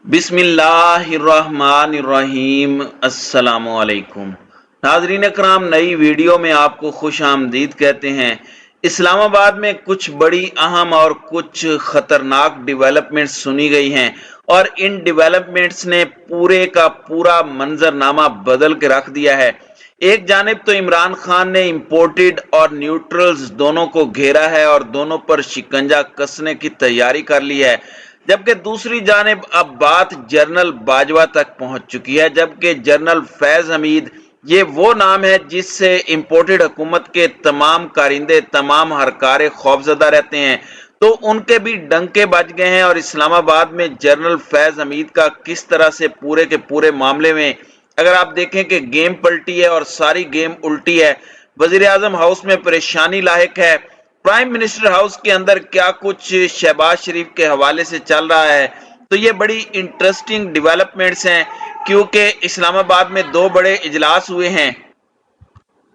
बिस्मिल्लाहिर्रहमानिर्रहीम। अस्सलामुअलैकुम नाजरीन कराम, नई वीडियो में आपको खुश आमदीद कहते हैं। इस्लामाबाद में कुछ बड़ी अहम और कुछ खतरनाक डेवलपमेंट्स सुनी गई हैं और इन डेवलपमेंट्स ने पूरे का पूरा मंजरनामा बदल के रख दिया है। एक जानिब तो इमरान खान ने इंपोर्टेड और न्यूट्रल्स दोनों को घेरा है और दोनों पर शिकंजा कसने की तैयारी कर ली है, जबकि दूसरी जानिब अब बात जनरल बाजवा तक पहुंच चुकी है। जबकि जनरल फैज हमीद ये वो नाम है जिससे इंपोर्टेड हुकूमत के तमाम कारिंदे, तमाम हरकारे खौफजदा रहते हैं, तो उनके भी डंके बज गए हैं। और इस्लामाबाद में जनरल फैज हमीद का किस तरह से पूरे के पूरे मामले में अगर आप देखें कि गेम पलटी है और सारी गेम उल्टी है। वजीर आजम हाउस में परेशानी लायक है। प्राइम मिनिस्टर हाउस के अंदर क्या कुछ शहबाज शरीफ के हवाले से चल रहा है, तो ये बड़ी इंटरेस्टिंग डेवलपमेंट्स हैं, क्योंकि इस्लामाबाद में दो बड़े इजलास हुए हैं।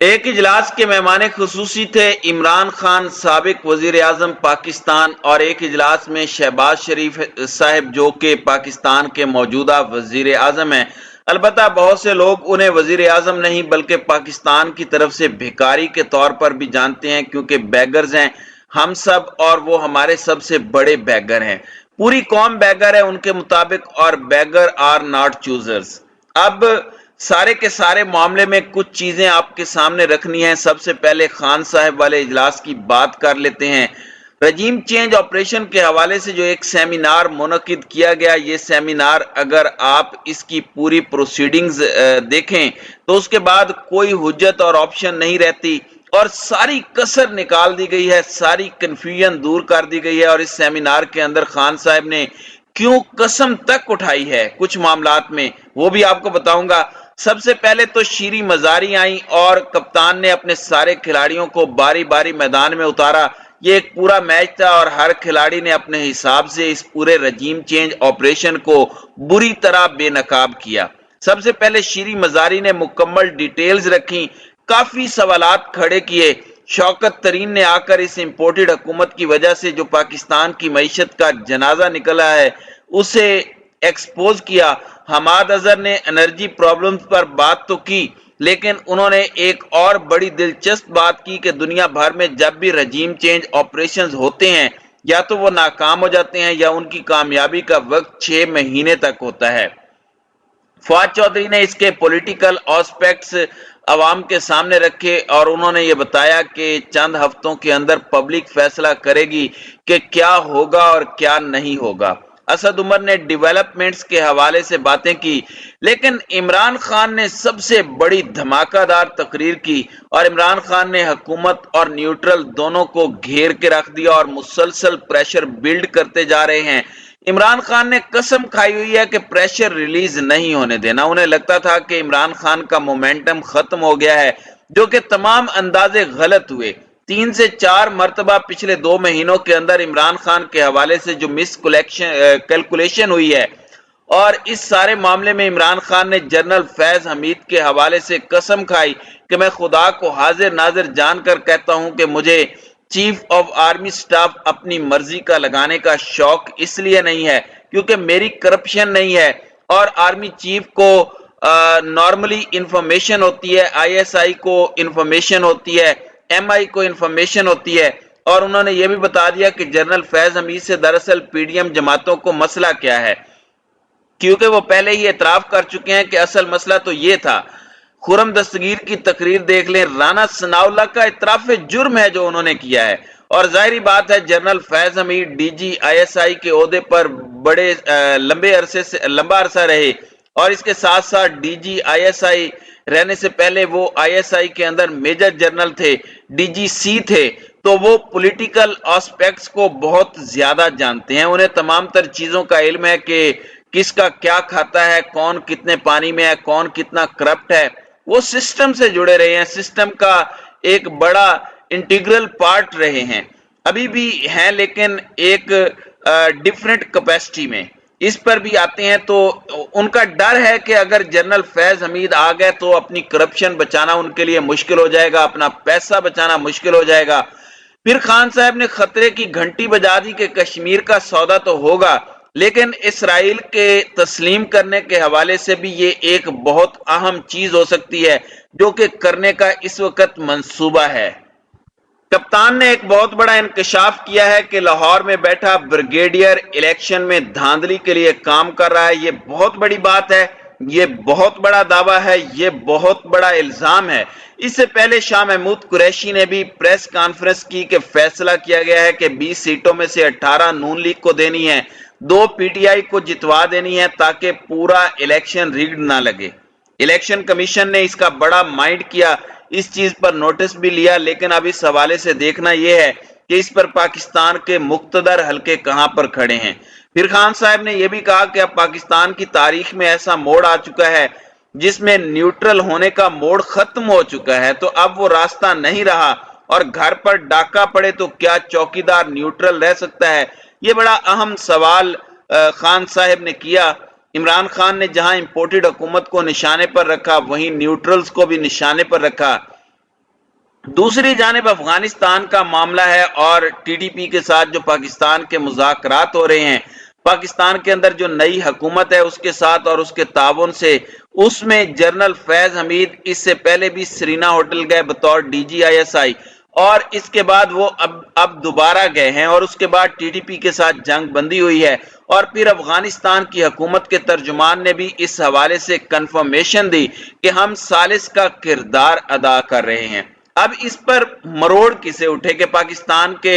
एक इजलास के मेहमान खुसूसी थे इमरान खान, साबिक वजीर आजम पाकिस्तान, और एक इजलास में शहबाज शरीफ साहब जो कि पाकिस्तान के मौजूदा वजीर आजम हैं। अलबत्ता बहुत से लोग उन्हें वजीर आजम नहीं बल्कि पाकिस्तान की तरफ से भिखारी के तौर पर भी जानते हैं, क्योंकि बैगर्स हैं हम सब और वो हमारे सबसे बड़े बैगर हैं। पूरी कौम बैगर है उनके मुताबिक, और बैगर आर नॉट चूजर्स। अब सारे के सारे मामले में कुछ चीजें आपके सामने रखनी है। सबसे पहले खान साहब वाले इजलास की बात कर लेते हैं। रजीम चेंज ऑपरेशन के हवाले से जो एक सेमिनार मुनक्किद किया गया, ये सेमिनार अगर आप इसकी पूरी प्रोसीडिंग्स देखें तो उसके बाद कोई हुज्जत और ऑप्शन नहीं रहती और सारी कसर निकाल दी गई है, सारी कंफ्यूजन दूर कर दी गई है। और इस सेमिनार के अंदर खान साहब ने क्यों कसम तक उठाई है कुछ मामलात में, वो भी आपको बताऊंगा। सबसे पहले तो शीरी मजारी आई और कप्तान ने अपने सारे खिलाड़ियों को बारी बारी मैदान में उतारा। ये एक पूरा मैच था और हर खिलाड़ी ने अपने हिसाब से इस पूरे रजीम चेंज ऑपरेशन को बुरी तरह बेनकाब किया। सबसे पहले शीरी मजारी ने मुकम्मल डिटेल्स रखी, काफी सवालात खड़े किए। शौकत तरीन ने आकर इस इंपोर्टेड हुकूमत की वजह से जो पाकिस्तान की मईशत का जनाजा निकला है उसे एक्सपोज किया। हमाद अजहर ने एनर्जी प्रॉब्लम्स पर बात तो की, लेकिन उन्होंने एक और बड़ी दिलचस्प बात की कि दुनिया भर में जब भी रजीम चेंज ऑपरेशंस होते हैं या तो वो नाकाम हो जाते हैं या उनकी कामयाबी का वक्त 6 महीने तक होता है। फवाद चौधरी ने इसके पॉलिटिकल एस्पेक्ट्स अवाम के सामने रखे और उन्होंने ये बताया कि चंद हफ्तों के अंदर पब्लिक फैसला करेगी कि क्या होगा और क्या नहीं होगा। असद उमर ने डेवलपमेंट्स के हवाले से बातें की, लेकिन इमरान खान ने सबसे बड़ी धमाकेदार तकरीर की और इमरान खान ने हुकूमत और न्यूट्रल दोनों को घेर के रख दिया और मुसलसल प्रेशर बिल्ड करते जा रहे हैं। इमरान खान ने कसम खाई हुई है कि प्रेशर रिलीज नहीं होने देना। उन्हें लगता था कि इमरान खान का मोमेंटम खत्म हो गया है, जो कि तमाम अंदाजे गलत हुए। 3 से 4 मरतबा पिछले 2 महीनों के अंदर इमरान खान के हवाले से जो मिस कैलकुलेशन हुई है, और इस सारे मामले में इमरान खान ने जनरल फैज हमीद के हवाले से कसम खाई कि मैं खुदा को हाजिर नाजिर जानकर कहता हूं कि मुझे चीफ ऑफ आर्मी स्टाफ अपनी मर्जी का लगाने का शौक इसलिए नहीं है क्योंकि मेरी करप्शन नहीं है, और आर्मी चीफ को नॉर्मली इंफॉर्मेशन होती है, आईएसआई को इंफॉर्मेशन होती है, एमआई को इंफॉर्मेशन होती है। और उन्होंने ये भी बता दिया कि जनरल फैज हमीद से दरअसल पीडीएम जमातों को मसला क्या है, क्योंकि वो पहले ही एतराफ कर चुके हैं कि असल मसला तो ये था। खुरम दस्तगीर की तकरीर देख लें, राना सनाउल्लाह का इतराफ जुर्म है जो उन्होंने किया है। और जाहिर बात है general Faiz Hamid DG ISI के ओहदे पर बड़े लंबा अरसा रहे, और इसके साथ साथ डीजी आईएसआई रहने से पहले वो आईएसआई के अंदर मेजर जनरल थे, डीजीसी थे, तो वो पॉलिटिकल एस्पेक्ट्स को बहुत ज्यादा जानते हैं। उन्हें तमाम तर चीजों का इल्म है कि किसका क्या खाता है, कौन कितने पानी में है, कौन कितना करप्ट है। वो सिस्टम से जुड़े रहे हैं, सिस्टम का एक बड़ा इंटीग्रल पार्ट रहे हैं, अभी भी हैं, लेकिन एक डिफरेंट कैपेसिटी में। इस पर भी आते हैं। तो उनका डर है कि अगर जनरल फैज हमीद आ गए तो अपनी करप्शन बचाना उनके लिए मुश्किल हो जाएगा, अपना पैसा बचाना मुश्किल हो जाएगा। फिर खान साहब ने खतरे की घंटी बजा दी कि कश्मीर का सौदा तो होगा, لیکن اسرائیل کے تسلیم کرنے کے حوالے سے بھی یہ ایک بہت اہم چیز ہو سکتی ہے جو کہ کرنے کا اس وقت منصوبہ ہے۔ کپتان نے ایک بہت بڑا انکشاف کیا ہے کہ لاہور میں بیٹھا بریگیڈیئر الیکشن میں دھاندلی کے لیے کام کر رہا ہے۔ یہ بہت بڑی بات ہے، یہ بہت بڑا دعویٰ ہے، یہ بہت بڑا الزام ہے۔ اس سے پہلے شاہ محمود قریشی نے بھی پریس کانفرنس کی کہ فیصلہ کیا گیا ہے کہ 20 سیٹوں میں سے 18 نون لیگ کو دینی ہے، 2 پی ٹی آئی کو جتوا دینی ہے تاکہ پورا الیکشن ریگڈ نہ لگے۔ الیکشن کمیشن نے اس کا بڑا مائنڈ کیا، اس چیز پر نوٹس بھی لیا، لیکن اب اس حوالے سے دیکھنا یہ ہے کہ اس پر پاکستان کے مقتدر حلقے کہاں پر کھڑے ہیں۔ پھر خان صاحب نے یہ بھی کہا کہ اب پاکستان کی تاریخ میں ایسا موڑ آ چکا ہے جس میں نیوٹرل ہونے کا موڑ ختم ہو چکا ہے، تو اب وہ راستہ نہیں رہا، اور گھر پر ڈاکہ پڑے تو کیا چوکیدار نیوٹرل رہ سکتا ہے؟ یہ بڑا اہم سوال خان صاحب نے کیا۔ عمران خان نے جہاں امپورٹڈ حکومت کو نشانے پر رکھا وہیں نیوٹرلز کو بھی نشانے پر رکھا۔ دوسری جانب افغانستان کا معاملہ ہے اور ٹی ڈی پی کے ساتھ جو پاکستان کے مذاکرات ہو رہے ہیں، پاکستان کے اندر جو نئی حکومت ہے اس کے ساتھ اور اس کے تعاون سے، اس میں جنرل فیض حمید اس سے پہلے بھی سرینا ہوٹل گئے بطور D G I S I, اور اس کے بعد وہ اب دوبارہ گئے ہیں، اور اس کے بعد ٹی ڈی پی کے ساتھ جنگ بندی ہوئی ہے، اور پھر افغانستان کی حکومت کے ترجمان نے بھی اس حوالے سے کنفرمیشن دی کہ ہم ثالث کا کردار ادا کر رہے ہیں۔ اب اس پر مروڑ کسے اٹھے کہ پاکستان کے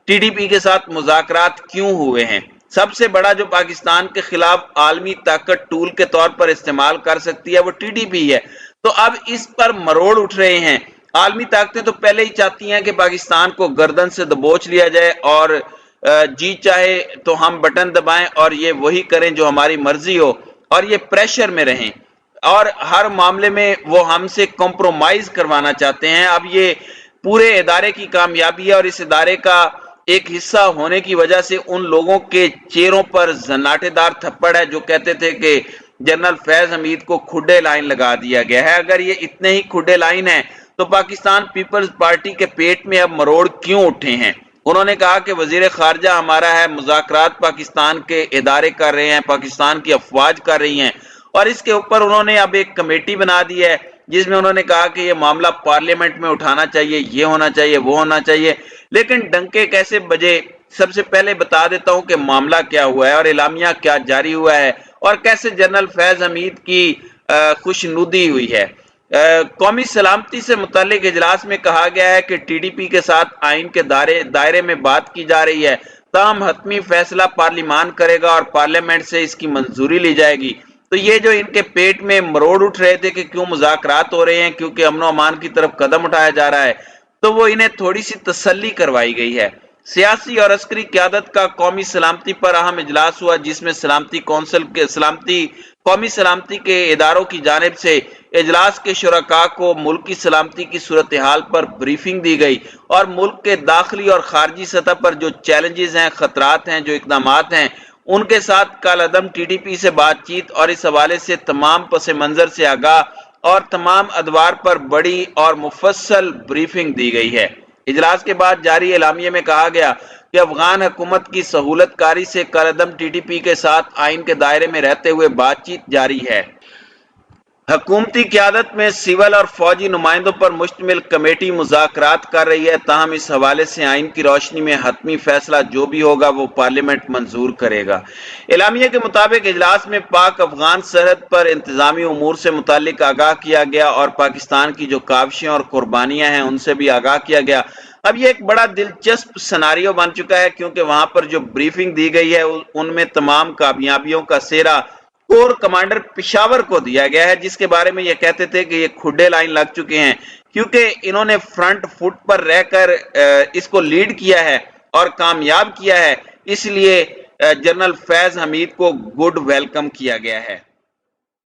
ٹی ڈی پی کے ساتھ مذاکرات کیوں ہوئے ہیں؟ سب سے بڑا جو پاکستان کے خلاف عالمی طاقت ٹول کے طور پر استعمال کر سکتی ہے وہ ٹی ڈی پی ہے، تو اب اس پر مروڑ اٹھ رہے ہیں۔ عالمی طاقتیں تو پہلے ہی چاہتی ہیں کہ پاکستان کو گردن سے دبوچ لیا جائے، اور جی چاہے تو ہم بٹن دبائیں اور یہ وہی کریں جو ہماری مرضی ہو، اور یہ پریشر میں رہیں، اور ہر معاملے میں وہ ہم سے کمپرومائز کروانا چاہتے ہیں۔ اب یہ پورے ادارے کی کامیابی ہے، اور اس ادارے کا ایک حصہ ہونے کی وجہ سے ان لوگوں کے چہروں پر زناٹے دار تھپڑ ہے جو کہتے تھے کہ جنرل فیض حمید کو کھڈے لائن لگا دیا گیا ہے۔ اگر یہ اتنے ہی کھڈے لائن ہیں تو پاکستان پیپلز پارٹی کے پیٹ میں اب مروڑ کیوں اٹھے ہیں؟ انہوں نے کہا کہ وزیر خارجہ ہمارا ہے، مذاکرات پاکستان کے ادارے کر رہے ہیں، پاکستان کی افواج کر رہی ہیں، اور اس کے اوپر انہوں نے اب ایک کمیٹی بنا دی ہے جس میں انہوں نے کہا کہ یہ معاملہ پارلیمنٹ میں اٹھانا چاہیے، یہ ہونا چاہیے، وہ ہونا چاہیے۔ لیکن ڈنکے کیسے بجے؟ سب سے پہلے بتا دیتا ہوں کہ معاملہ کیا ہوا ہے اور اعلامیہ کیا جاری ہوا ہے، اور کیسے جنرل فیض حمید کی خوشنودی ہوئی ہے۔ قومی سلامتی سے متعلق اجلاس میں کہا گیا ہے کہ ٹی ڈی پی کے ساتھ آئین کے دائرے میں بات کی جا رہی ہے، تاہم حتمی فیصلہ پارلیمان کرے گا اور پارلیمنٹ سے اس کی منظوری لی جائے گی۔ تو یہ جو ان کے پیٹ میں مروڑ اٹھ رہے تھے کہ کیوں مذاکرات ہو رہے ہیں، کیونکہ امن و امان کی طرف قدم اٹھایا جا رہا ہے، تو وہ انہیں تھوڑی سی تسلی کروائی گئی ہے۔ سیاسی اور عسکری قیادت کا قومی سلامتی پر اہم اجلاس ہوا جس میں قومی سلامتی کے اداروں کی جانب سے اجلاس کے شرکاء کو ملک کی سلامتی کی صورتحال پر بریفنگ دی گئی، اور ملک کے داخلی اور خارجی سطح پر جو چیلنجز ہیں، خطرات ہیں، جو اقدامات ہیں، ان کے ساتھ کالعدم ٹی ڈی پی سے بات چیت اور اس حوالے سے تمام پس منظر سے آگاہ اور تمام ادوار پر بڑی اور مفصل بریفنگ دی گئی ہے۔ اجلاس کے بعد جاری اعلامیے میں کہا گیا کہ افغان حکومت کی سہولت کاری سے کالعدم ٹی ڈی پی کے ساتھ آئین کے دائرے میں رہتے ہوئے بات چیت جاری ہے۔ حکومتی قیادت میں سول اور فوجی نمائندوں پر مشتمل کمیٹی مذاکرات کر رہی ہے، تاہم اس حوالے سے آئین کی روشنی میں حتمی فیصلہ جو بھی ہوگا وہ پارلیمنٹ منظور کرے گا۔ اعلامیہ کے مطابق اجلاس میں پاک افغان سرحد پر انتظامی امور سے متعلق آگاہ کیا گیا اور پاکستان کی جو کاوشیں اور قربانیاں ہیں ان سے بھی آگاہ کیا گیا۔ اب یہ ایک بڑا دلچسپ سناریو بن چکا ہے کیونکہ وہاں پر جو بریفنگ دی گئی ہے ان میں تمام کامیابیوں کا سہرا کور کمانڈر پشاور کو دیا گیا ہے، جس کے بارے میں یہ کہتے تھے کہ یہ کھڈے لائن لگ چکے ہیں کیونکہ انہوں نے فرنٹ فٹ پر رہ کر اس کو لیڈ کیا ہے اور کامیاب کیا ہے، اس لیے جنرل فیض حمید کو گڈ ویلکم کیا گیا ہے۔